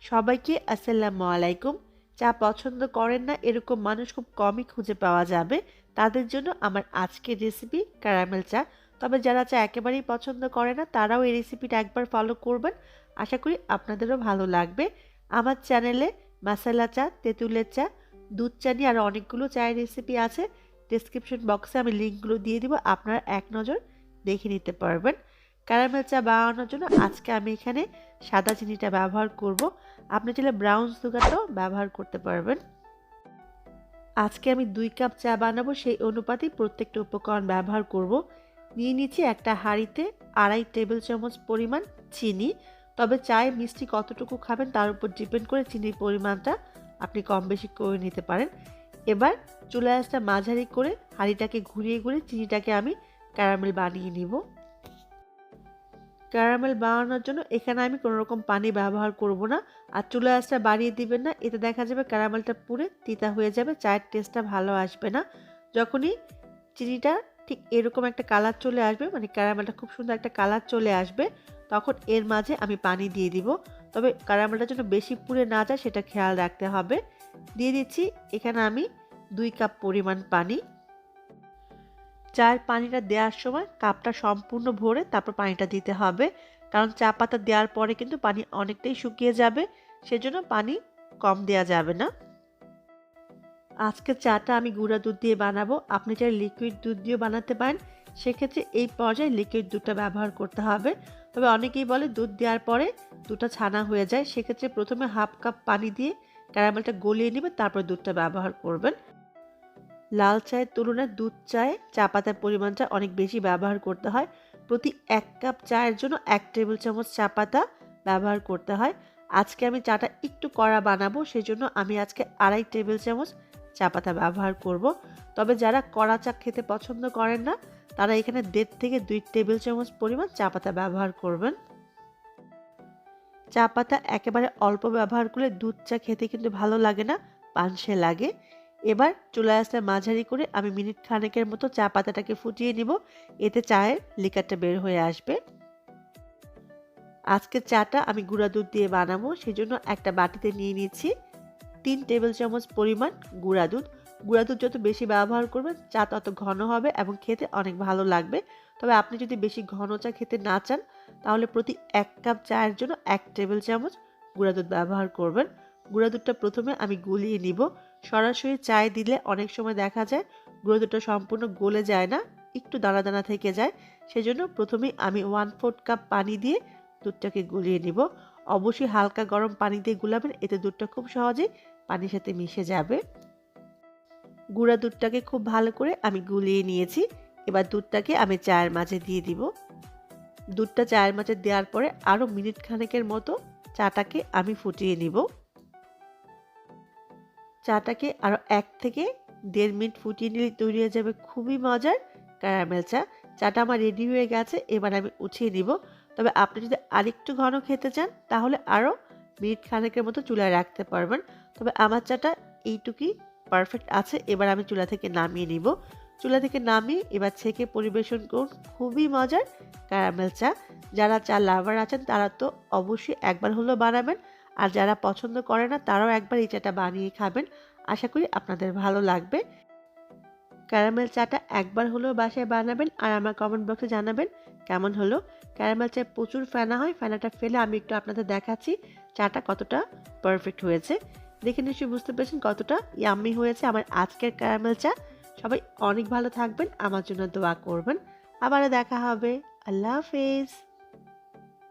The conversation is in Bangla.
সবাইকে আসসালামু আলাইকুম। চা পছন্দ করেন না এরকম মানুষ খুব কমই খুঁজে পাওয়া যাবে। তাদের জন্য আমার আজকের রেসিপি ক্যারামেল চা। তবে যারা চা একেবারেই পছন্দ করে না তারাও এই রেসিপিটা একবার ফলো করবেন। আশা করি আপনাদেরও ভালো লাগবে। আমার চ্যানেলে মাসালা চা, তেঁতুলের চা, দুধ চা নিয়ে আরও অনেকগুলো চায়ের রেসিপি আছে। ডেসক্রিপশন বক্সে আমি লিঙ্কগুলো দিয়ে দিব, আপনারা এক নজর দেখে নিতে পারবেন। ক্যারামেল চা বানানোর জন্য আজকে আমি এখানে সাদা চিনিটা ব্যবহার করব। আপনি চাইলে ব্রাউন সুগারটাও ব্যবহার করতে পারবেন। আজকে আমি 2 কাপ চা বানাবো, সেই অনুপাতেই প্রত্যেকটা উপকরণ ব্যবহার করব। নিয়ে নিচ্ছি একটা হাঁড়িতে 2.5 টেবিল চামচ পরিমাণ চিনি। তবে চায়ে মিষ্টি কতটুকু খাবেন তার উপর ডিপেন্ড করে চিনির পরিমাণটা আপনি কম বেশি করে নিতে পারেন। এবার চুলা আঁচটা মাঝারি করে হাঁড়িটাকে ঘুরিয়ে ঘুরিয়ে চিনিটাকে আমি ক্যারামেল বানিয়ে নিব। ক্যারামেল বানানোর জন্য এখানে আমি কোনো রকম পানি ব্যবহার করব না। আর চুলা আঁচটা বাড়িয়ে দিবেন না, এতে দেখা যাবে ক্যারামেলটা পুরো তিতা হয়ে যাবে, চায়ের টেস্টটা ভালো আসবে না। যখনই চিনিটা ঠিক এরকম একটা কালার চলে আসবে, মানে ক্যারামেলটা খুব সুন্দর একটা কালার চলে আসবে, তখন এর মাঝে আমি পানি দিয়ে দিব। তবে ক্যারামেলটা যেন বেশি পুড়ে না যায় সেটা খেয়াল রাখতে হবে। দিয়ে দিচ্ছি এখানে আমি 2 কাপ পরিমাণ পানি। চায়ের পানিটা দেওয়ার সময় কাপটা সম্পূর্ণ ভরে তারপর পানিটা দিতে হবে, কারণ চা পাতা দেওয়ার পরে কিন্তু পানি অনেকটাই শুকিয়ে যাবে, সেজন্য পানি কম দেওয়া যাবে না। আজকে চাটা আমি গুঁড়া দুধ দিয়ে বানাবো, আপনি চাইলে লিকুইড দুধ দিয়েও বানাতে পারেন। সেক্ষেত্রে এই পর্যায়ে লিকুইড দুধটা ব্যবহার করতে হবে। তবে অনেকেই বলে দুধ দেওয়ার পরে দুধটা ছানা হয়ে যায়, সেক্ষেত্রে প্রথমে হাফ কাপ পানি দিয়ে ক্যারামেলটা গলিয়ে নেবেন, তারপর দুধটা ব্যবহার করবেন। লাল চায়ের তুলনায় দুধ চায়ে চা পাতার পরিমাণটা অনেক বেশি ব্যবহার করতে হয়। প্রতি 1 কাপ চায়ের জন্য 1 টেবিল চামচ চা পাতা ব্যবহার করতে হয়। আজকে আমি চাটা একটু কড়া বানাবো, সেজন্য আমি আজকে 2.5 টেবিল চামচ চা পাতা ব্যবহার করব। তবে যারা কড়া চা খেতে পছন্দ করেন না তারা এখানে 1.5 থেকে 2 টেবিল চামচ পরিমাণ চা পাতা ব্যবহার করবেন। চা পাতা একেবারে অল্প ব্যবহার করলে দুধ চা খেতে কিন্তু ভালো লাগে না, পানসে লাগে। এবার চুলা আঁচটা মাঝারি করে আমি মিনিট খানেকের মতো চা পাতাটাকে ফুটিয়ে নিব, এতে চায়ের লিকারটা বের হয়ে আসবে। আজকে চাটা আমি গুঁড়া দুধ দিয়ে বানাবো, সেজন্য একটা বাটিতে নিয়ে নিচ্ছি 3 টেবিল চামচ পরিমাণ গুঁড়া দুধ। গুঁড়া দুধ যত বেশি ব্যবহার করবেন চা তত ঘন হবে এবং খেতে অনেক ভালো লাগবে। তবে আপনি যদি বেশি ঘন চা খেতে না চান তাহলে প্রতি 1 কাপ চায়ের জন্য 1 টেবিল চামচ গুঁড়া দুধ ব্যবহার করবেন। গুঁড়া দুধটা প্রথমে আমি গুলিয়ে নিব। সরাসরি চায়ে দিলে অনেক সময় দেখা যায় গুঁড়ো দুধটা সম্পূর্ণ গলে যায় না, একটু দানা দানা থেকে যায়। সেজন্য প্রথমেই আমি 1/4 কাপ পানি দিয়ে দুধটাকে গুলিয়ে নিব। অবশ্যই হালকা গরম পানি দিয়ে গুলাবেন, এতে দুধটা খুব সহজেই পানির সাথে মিশে যাবে। গুঁড়া দুধটাকে খুব ভালো করে আমি গুলিয়ে নিয়েছি। এবার দুধটাকে আমি চায়ের মাঝে দিয়ে দিব। দুধটা চায়ের মাঝে দেওয়ার পরে আরও মিনিট খানেকের মতো চাটাকে আমি ফুটিয়ে নিব। চাটাকে আরও 1 থেকে 1.5 মিনিট ফুটিয়ে নিলে তৈরি হয়ে যাবে খুবই মজার ক্যারামেল চা। চাটা আমার রেডি হয়ে গেছে, এবার আমি উঠিয়ে নিব। তবে আপনি যদি আরেকটু ঘন খেতে চান তাহলে আরও মিনিট খানেকের মতো চুলায় রাখতে পারবেন। তবে আমার চাটা এইটুকুই পারফেক্ট আছে। এবার আমি চুলা থেকে নামিয়ে নিব। চুলা থেকে নামিয়ে এবার ছেঁকে পরিবেশন করুন খুবই মজার ক্যারামেল চা। যারা চা লাভার আছেন তারা তো অবশ্যই একবার হলেও বানাবেন, আর যারা পছন্দ করে না তারাও একবার এই চাটা বানিয়ে খাবেন। আশা করি আপনাদের ভালো লাগবে। ক্যারামেল চাটা একবার হলেও বাসায় বানাবেন আর আমার কমেন্ট বক্সে জানাবেন কেমন হলো। ক্যারামেল চায় প্রচুর ফেনা হয়, ফেনাটা ফেলে আমি একটু আপনাদের দেখাচ্ছি চাটা কতটা পারফেক্ট হয়েছে। দেখে নিশ্চয়ই বুঝতে পেরেছেন কতটা ইয়াম্মি হয়েছে আমার আজকের ক্যারামেল চা। সবাই অনেক ভালো থাকবেন, আমার জন্য দোয়া করবেন। আবারও দেখা হবে। আল্লাহ হাফেজ।